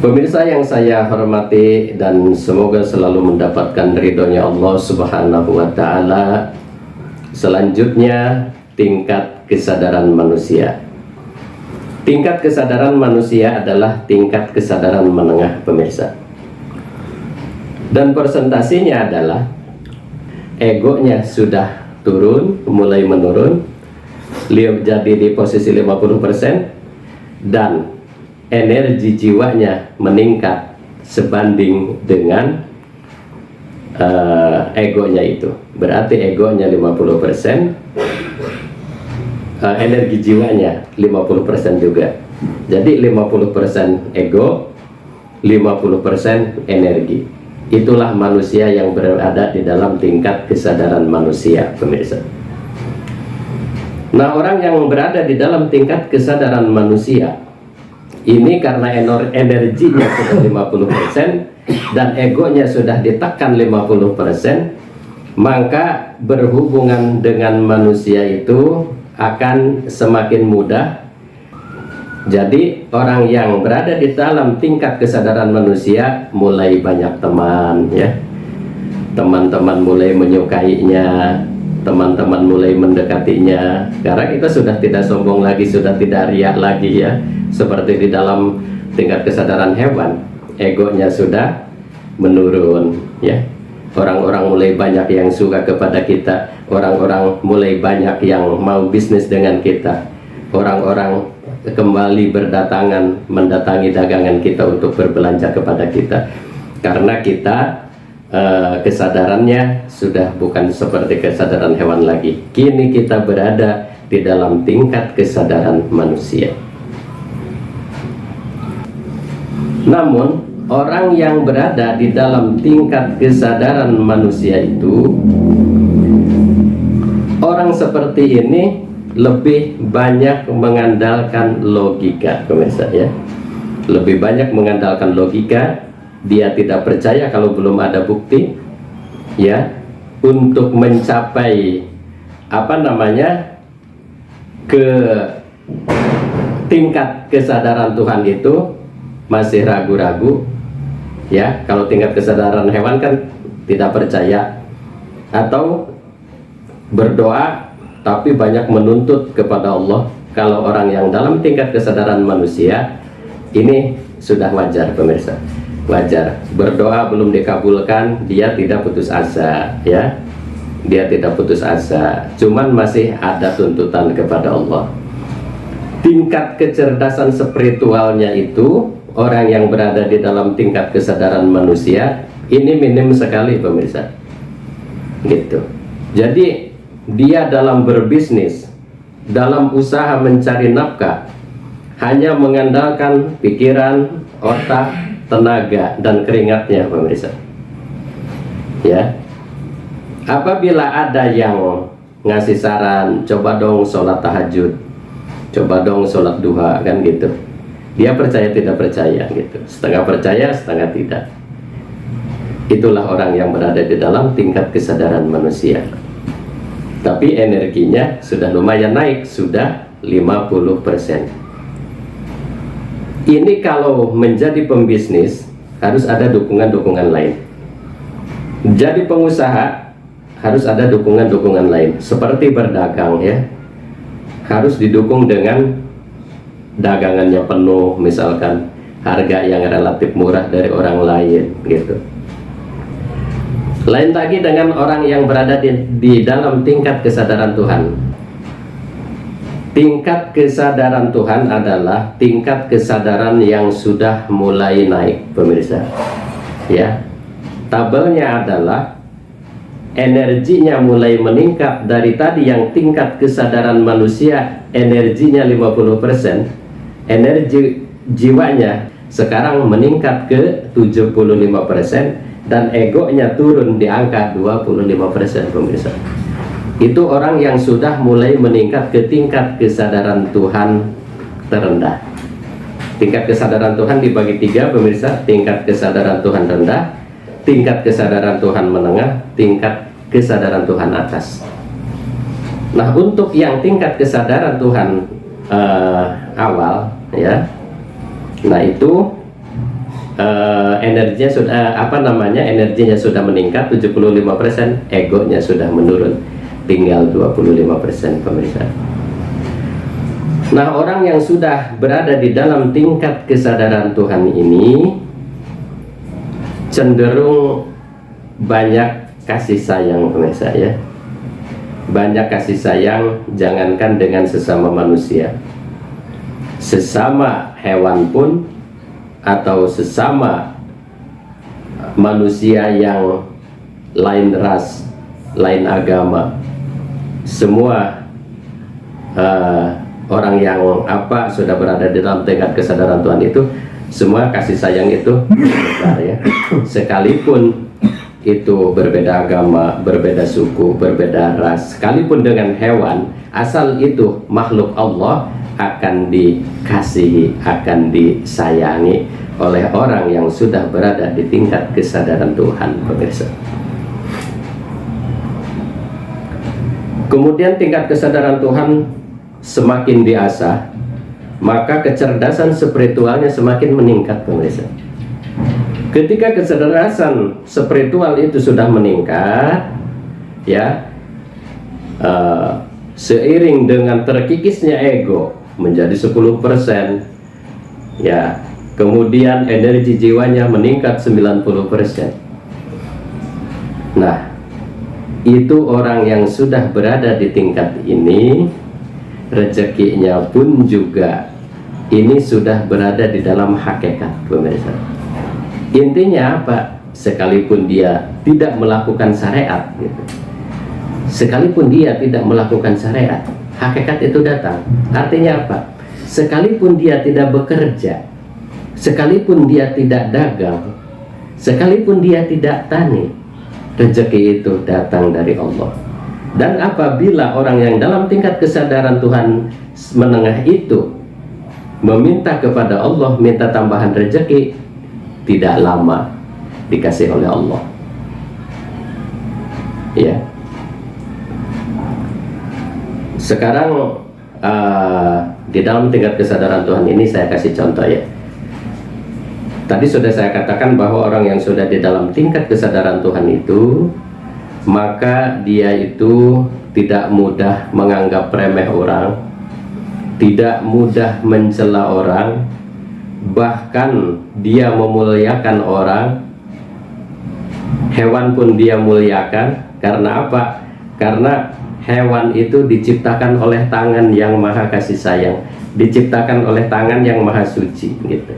Pemirsa yang saya hormati dan semoga selalu mendapatkan ridhonya Allah Subhanahu wa Ta'ala. Selanjutnya, tingkat kesadaran manusia. Tingkat kesadaran manusia adalah tingkat kesadaran menengah, pemirsa. Dan presentasinya adalah egonya sudah turun, mulai menurun, jadi di posisi 50%, dan energi jiwanya meningkat sebanding dengan egonya itu. Berarti egonya 50%, energi jiwanya 50% juga. Jadi 50% ego, 50% energi. Itulah manusia yang berada di dalam tingkat kesadaran manusia, pemirsa. Nah, orang yang berada di dalam tingkat kesadaran manusia ini karena energinya sudah 50% dan egonya sudah ditekan 50%, maka berhubungan dengan manusia itu akan semakin mudah. Jadi orang yang berada di dalam tingkat kesadaran manusia mulai banyak teman, ya. Teman-teman mulai menyukainya, teman-teman mulai mendekatinya, karena kita sudah tidak sombong lagi, sudah tidak riak lagi, ya. Seperti di dalam tingkat kesadaran hewan, egonya sudah menurun, ya. Orang-orang mulai banyak yang suka kepada kita, orang-orang mulai banyak yang mau bisnis dengan kita, orang-orang kembali berdatangan mendatangi dagangan kita untuk berbelanja kepada kita, karena kita kesadarannya sudah bukan seperti kesadaran hewan lagi. Kini kita berada di dalam tingkat kesadaran manusia. Namun orang yang berada di dalam tingkat kesadaran manusia itu, orang seperti ini lebih banyak mengandalkan logika, pemirsa, ya. Lebih banyak mengandalkan logika. Dia tidak percaya kalau belum ada bukti, ya, untuk mencapai ke tingkat kesadaran Tuhan itu masih ragu-ragu, ya. Kalau tingkat kesadaran hewan kan tidak percaya, atau berdoa tapi banyak menuntut kepada Allah. Kalau orang yang dalam tingkat kesadaran manusia ini sudah wajar, pemirsa, wajar. Berdoa belum dikabulkan, dia tidak putus asa, ya. Dia tidak putus asa, cuman masih ada tuntutan kepada Allah. Tingkat kecerdasan spiritualnya itu, orang yang berada di dalam tingkat kesadaran manusia ini minim sekali, pemirsa, gitu. Jadi dia dalam berbisnis, dalam usaha mencari nafkah, hanya mengandalkan pikiran, otak, tenaga, dan keringatnya, pemirsa, ya. Apabila ada yang ngasih saran, coba dong sholat tahajud, coba dong sholat duha, kan gitu, dia percaya tidak percaya, gitu, setengah percaya setengah tidak. Itulah orang yang berada di dalam tingkat kesadaran manusia. Tapi energinya sudah lumayan naik, sudah 50%. Ini kalau menjadi pembisnis harus ada dukungan-dukungan lain. Jadi pengusaha harus ada dukungan-dukungan lain. Seperti berdagang, ya, harus didukung dengan dagangannya penuh, misalkan harga yang relatif murah dari orang lain, gitu. Lain lagi dengan orang yang berada di dalam tingkat kesadaran Tuhan. Tingkat kesadaran Tuhan adalah tingkat kesadaran yang sudah mulai naik, pemirsa, ya. Tabelnya adalah energinya mulai meningkat dari tadi yang tingkat kesadaran manusia energinya 50%, energi jiwanya sekarang meningkat ke 75%, dan egonya turun di angka 25%, pemirsa. Itu orang yang sudah mulai meningkat ke tingkat kesadaran Tuhan terendah. Tingkat kesadaran Tuhan dibagi 3, pemirsa. Tingkat kesadaran Tuhan rendah, tingkat kesadaran Tuhan menengah, tingkat kesadaran Tuhan atas. Nah, untuk yang tingkat kesadaran Tuhan awal, ya, nah itu energinya sudah energinya sudah meningkat 75%, egonya sudah menurun tinggal 25%, pemirsa. Nah, orang yang sudah berada di dalam tingkat kesadaran Tuhan ini cenderung banyak kasih sayang, pemirsa ya. Banyak kasih sayang, jangankan dengan sesama manusia, sesama hewan pun, atau sesama manusia yang lain ras, lain agama, semua orang yang sudah berada di dalam tingkat kesadaran Tuhan itu, semua kasih sayang itu besar ya. Sekalipun itu berbeda agama, berbeda suku, berbeda ras, sekalipun dengan hewan, asal itu makhluk Allah, akan dikasihi, akan disayangi oleh orang yang sudah berada di tingkat kesadaran Tuhan, pemirsa. Kemudian tingkat kesadaran Tuhan semakin diasah, maka kecerdasan spiritualnya semakin meningkat, pemirsa. Ketika kecerdasan spiritual itu sudah meningkat, ya, seiring dengan terkikisnya ego menjadi 10%, ya, kemudian energi jiwanya meningkat 90%. Nah, itu orang yang sudah berada di tingkat ini, rezekinya pun juga ini sudah berada di dalam hakikat, pemirsa. Intinya apa? Sekalipun dia tidak melakukan syariat, gitu. Sekalipun dia tidak melakukan syariat, hakikat itu datang. Artinya apa? Sekalipun dia tidak bekerja, sekalipun dia tidak dagang, sekalipun dia tidak tani, rezeki itu datang dari Allah. Dan apabila orang yang dalam tingkat kesadaran Tuhan menengah itu meminta kepada Allah, minta tambahan rezeki, tidak lama dikasih oleh Allah, ya. Sekarang di dalam tingkat kesadaran Tuhan ini saya kasih contoh ya. Tadi sudah saya katakan bahwa orang yang sudah di dalam tingkat kesadaran Tuhan itu, maka dia itu tidak mudah menganggap remeh orang, tidak mudah mencela orang, bahkan dia memuliakan orang. Hewan pun dia muliakan. Karena apa? Karena hewan itu diciptakan oleh tangan yang maha kasih sayang, diciptakan oleh tangan yang maha suci, gitu.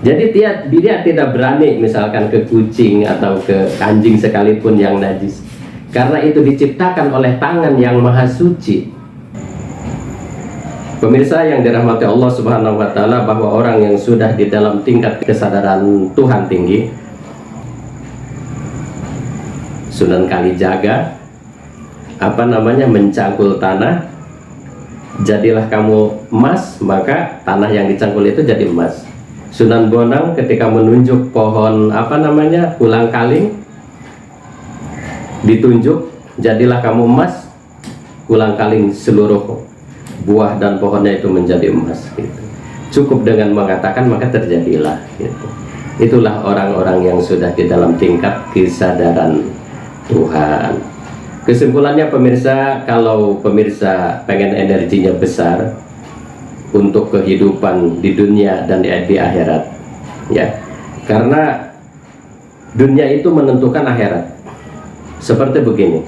Jadi dia tidak berani misalkan ke kucing atau ke anjing sekalipun yang najis, karena itu diciptakan oleh tangan yang maha suci. Pemirsa yang dirahmati Allah Subhanahu wa Ta'ala, bahwa orang yang sudah di dalam tingkat kesadaran Tuhan tinggi, Sunan Kalijaga mencangkul tanah, jadilah kamu emas, maka tanah yang dicangkul itu jadi emas. Sunan Bonang ketika menunjuk pohon ulang kaling, ditunjuk, jadilah kamu emas, ulang kaling seluruh buah dan pohonnya itu menjadi emas, gitu. Cukup dengan mengatakan maka terjadilah, gitu. Itulah orang-orang yang sudah di dalam tingkat kesadaran Tuhan. Kesimpulannya pemirsa, kalau pemirsa pengen energinya besar untuk kehidupan di dunia dan di akhirat, ya, karena dunia itu menentukan akhirat. Seperti begini,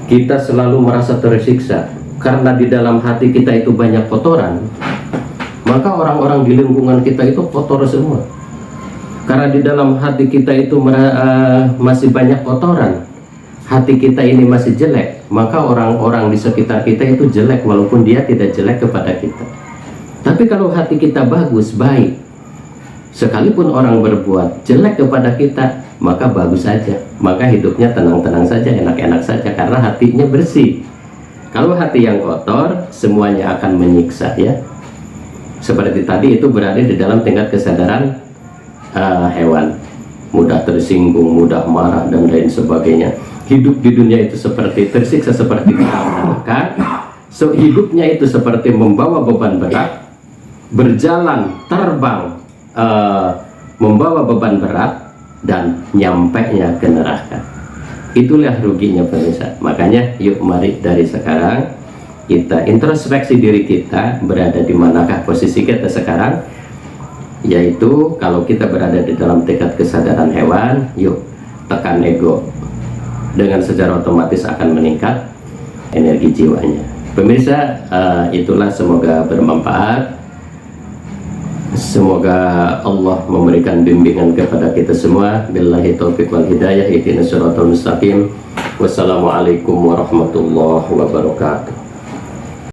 kita selalu merasa tersiksa karena di dalam hati kita itu banyak kotoran, maka orang-orang di lingkungan kita itu kotor semua. Karena di dalam hati kita itu masih banyak kotoran, hati kita ini masih jelek, maka orang-orang di sekitar kita itu jelek walaupun dia tidak jelek kepada kita. Tapi kalau hati kita bagus, baik, sekalipun orang berbuat jelek kepada kita, maka bagus saja, maka hidupnya tenang-tenang saja, enak-enak saja, karena hatinya bersih. Kalau hati yang kotor, semuanya akan menyiksa, ya. Seperti tadi, itu berada di dalam tingkat kesadaran hewan, mudah tersinggung, mudah marah, dan lain sebagainya. Hidup di dunia itu seperti tersiksa, seperti neraka. So, hidupnya itu seperti membawa beban berat, berjalan, terbang, membawa beban berat dan nyampainya ke neraka. Itulah ruginya pemirsa. Makanya yuk mari dari sekarang kita introspeksi diri kita, berada di manakah posisi kita sekarang. Yaitu kalau kita berada di dalam tingkat kesadaran hewan, yuk tekan ego, dengan secara otomatis akan meningkat energi jiwanya. Pemirsa, itulah, semoga bermanfaat. Semoga Allah memberikan bimbingan kepada kita semua. Billahi taufiq wal hidayah, ihdinas siratal mustaqim. Wassalamualaikum warahmatullahi wabarakatuh.